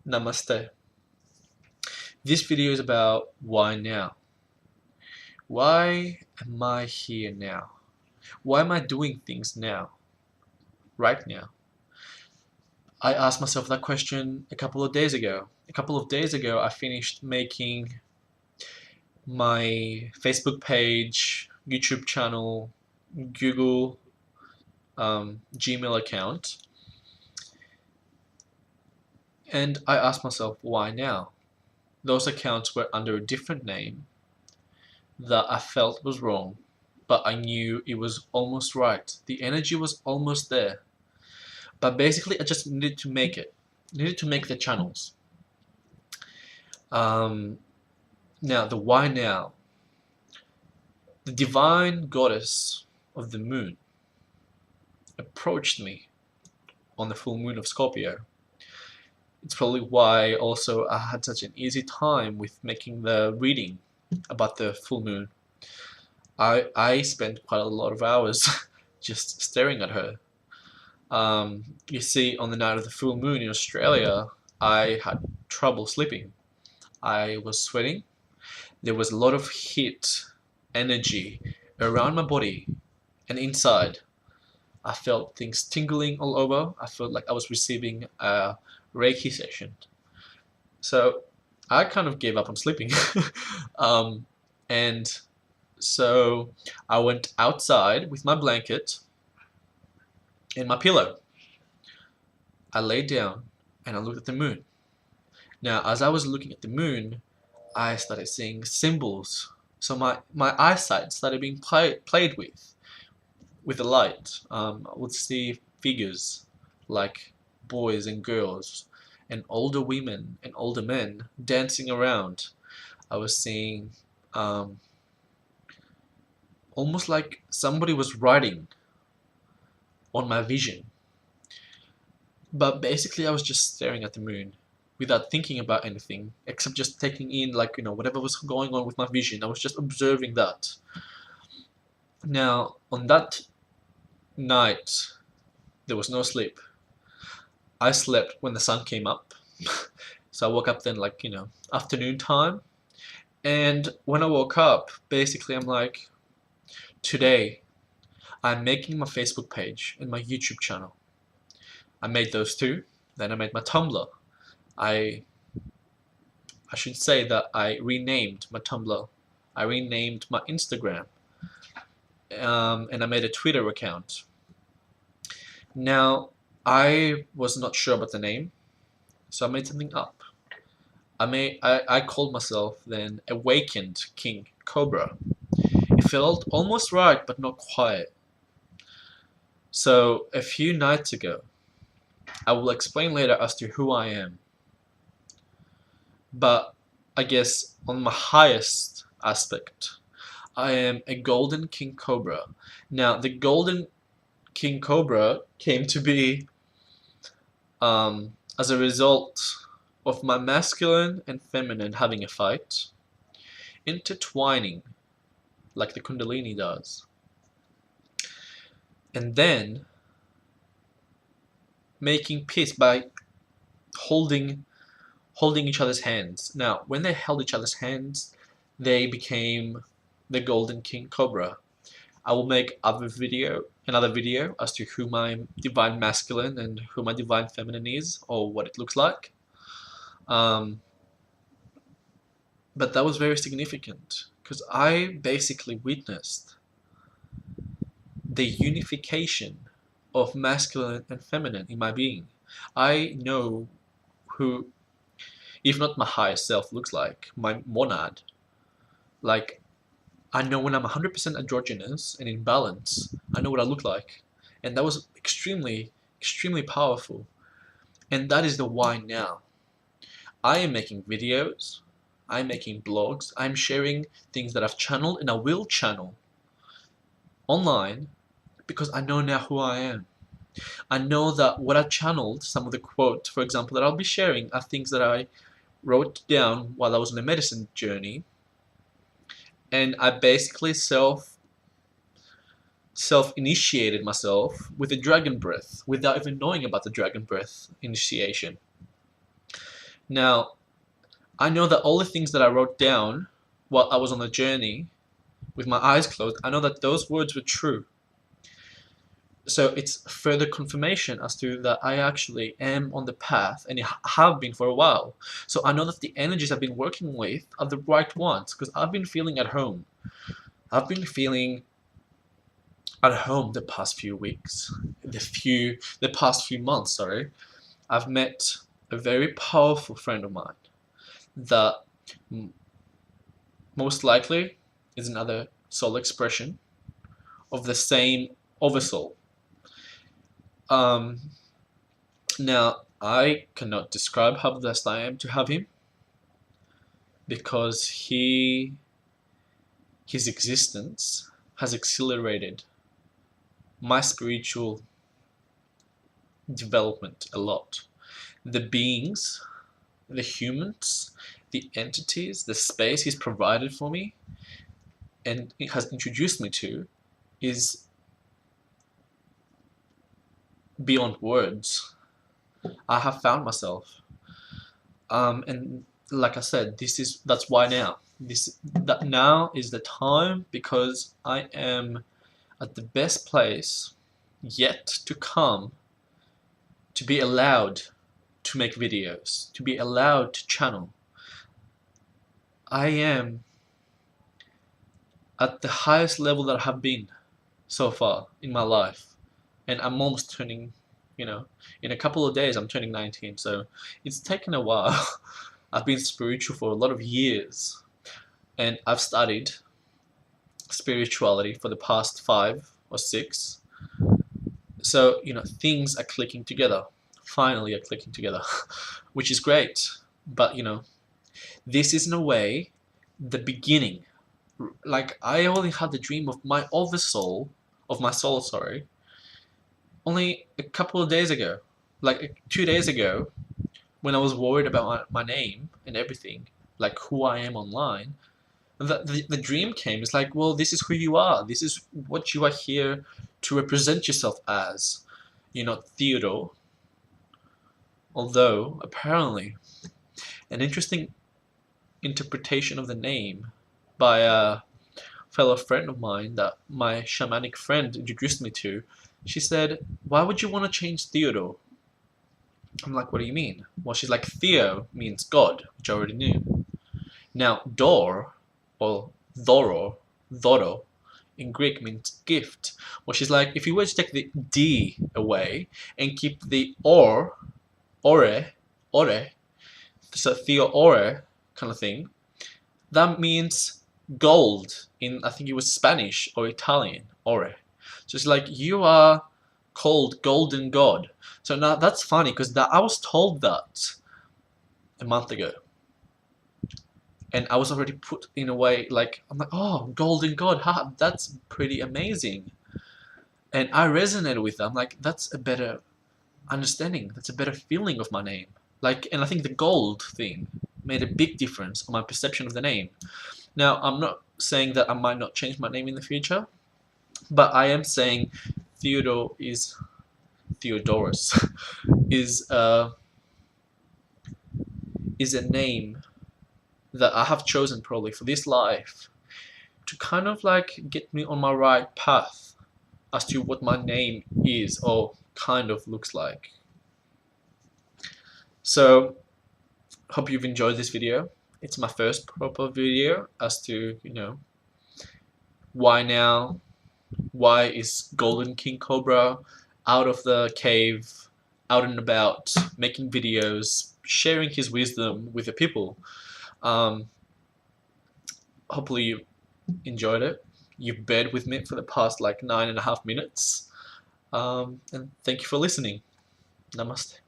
Namaste. This video is about why now. Why am I here now? Why am I doing things now? Right now. I asked myself that question a couple of days ago. A couple of days ago, I finished making my Facebook page, YouTube channel, Google Gmail account, and I asked myself, why now? Those accounts were under a different name that I felt was wrong, but I knew it was almost right. The energy was almost there. But basically, I just needed to make it. Needed to make the channels. Um, Now, the why now? The divine goddess of the moon approached me on the full moon of Scorpio. It's probably why also I had such an easy time with making the reading about the full moon. I spent quite a lot of hours just staring at her. You see, on the night of the full moon in Australia, I had trouble sleeping. I was sweating. There was a lot of heat, energy around my body and inside. I felt things tingling all over. I felt like I was receiving a Reiki session. So I kind of gave up on sleeping. um, and so I went outside with my blanket and my pillow. I laid down and I looked at the moon. Now, as I was looking at the moon, I started seeing symbols. So my eyesight started being played with the light. I would see figures like boys and girls and older women and older men dancing around. I was seeing almost like somebody was writing on my vision. But basically I was just staring at the moon without thinking about anything except just taking in, like, whatever was going on with my vision. I was just observing that. Now, on that night, there was no sleep. I slept when the sun came up. So I woke up then, like, afternoon time. And when I woke up, basically I'm like, today I'm making my Facebook page and my YouTube channel. I made those two. Then I made my Tumblr. I should say that I renamed my Tumblr. I renamed my Instagram. And I made a Twitter account. Now, I was not sure about the name, so I made something up. I called myself then Awakened King Cobra. It felt almost right, but not quite. So a few nights ago, I will explain later as to who I am. But I guess on my highest aspect, I am a Golden King Cobra. Now, the Golden King Cobra came to be as a result of my masculine and feminine having a fight, intertwining like the Kundalini does, and then making peace by holding each other's hands. Now, when they held each other's hands, they became the Golden King Cobra. I will make another video as to who my divine masculine and who my divine feminine is, or what it looks like. But that was very significant because I basically witnessed the unification of masculine and feminine in my being. I know who, if not my higher self, looks like, my monad. Like, I know when I'm 100% androgynous and in balance, I know what I look like. And that was extremely, extremely powerful. And that is the why now. I am making videos, I'm making blogs, I'm sharing things that I've channeled and I will channel online because I know now who I am. I know that what I channeled, some of the quotes, for example, that I'll be sharing are things that I wrote down while I was on a medicine journey. And I basically self-initiated myself with the dragon breath without even knowing about the dragon breath initiation. Now, I know that all the things that I wrote down while I was on the journey with my eyes closed, I know that those words were true. So it's further confirmation as to that I actually am on the path and have been for a while. So I know that the energies I've been working with are the right ones because I've been feeling at home. I've been feeling at home the past few weeks, the past few months, sorry. I've met a very powerful friend of mine that most likely is another soul expression of the same oversoul. Um, Now, I cannot describe how blessed I am to have him because his existence has accelerated my spiritual development a lot. The beings, the humans, the entities, the space he's provided for me and it has introduced me to is beyond words. I have found myself. And like I said, that's why now. That now is the time because I am at the best place yet to come to be allowed to make videos, to be allowed to channel. I am at the highest level that I have been so far in my life. And I'm almost turning, in a couple of days I'm turning 19, so it's taken a while. I've been spiritual for a lot of years, and I've studied spirituality for the past 5 or 6. So, things are clicking together. Finally are clicking together, which is great. But, this is in a way the beginning. Like, I only had the dream of my oversoul, of my soul, sorry, only a couple of days ago. Like, 2 days ago, when I was worried about my name and everything, like who I am online, the dream came. It's like, well, this is who you are. This is what you are here to represent yourself as. You're not Theodore. Although, apparently, an interesting interpretation of the name by a fellow friend of mine that my shamanic friend introduced me to, she said, why would you want to change Theodore? I'm like, what do you mean? Well, she's like, Theo means God, which I already knew. Now, Dor, or Doro, in Greek means gift. Well, she's like, if you were to take the D away and keep the ore, so Theo ore kind of thing, that means gold in, I think it was Spanish or Italian, ore. So it's like, you are called Golden God. So now that's funny because I was told that a month ago. And I was already put in a way, like, I'm like, oh, Golden God, that's pretty amazing. And I resonated with that. I'm like, that's a better understanding. That's a better feeling of my name. Like, and I think the gold thing made a big difference on my perception of the name. Now, I'm not saying that I might not change my name in the future, but I am saying Theodorus is a name that I have chosen probably for this life to kind of like get me on my right path as to what my name is or kind of looks like. So, hope you've enjoyed this video. It's my first proper video as to, why now, why is Golden King Cobra out of the cave, out and about, making videos, sharing his wisdom with the people. Hopefully you enjoyed it. You've bared with me for the past like 9.5 minutes. And thank you for listening. Namaste.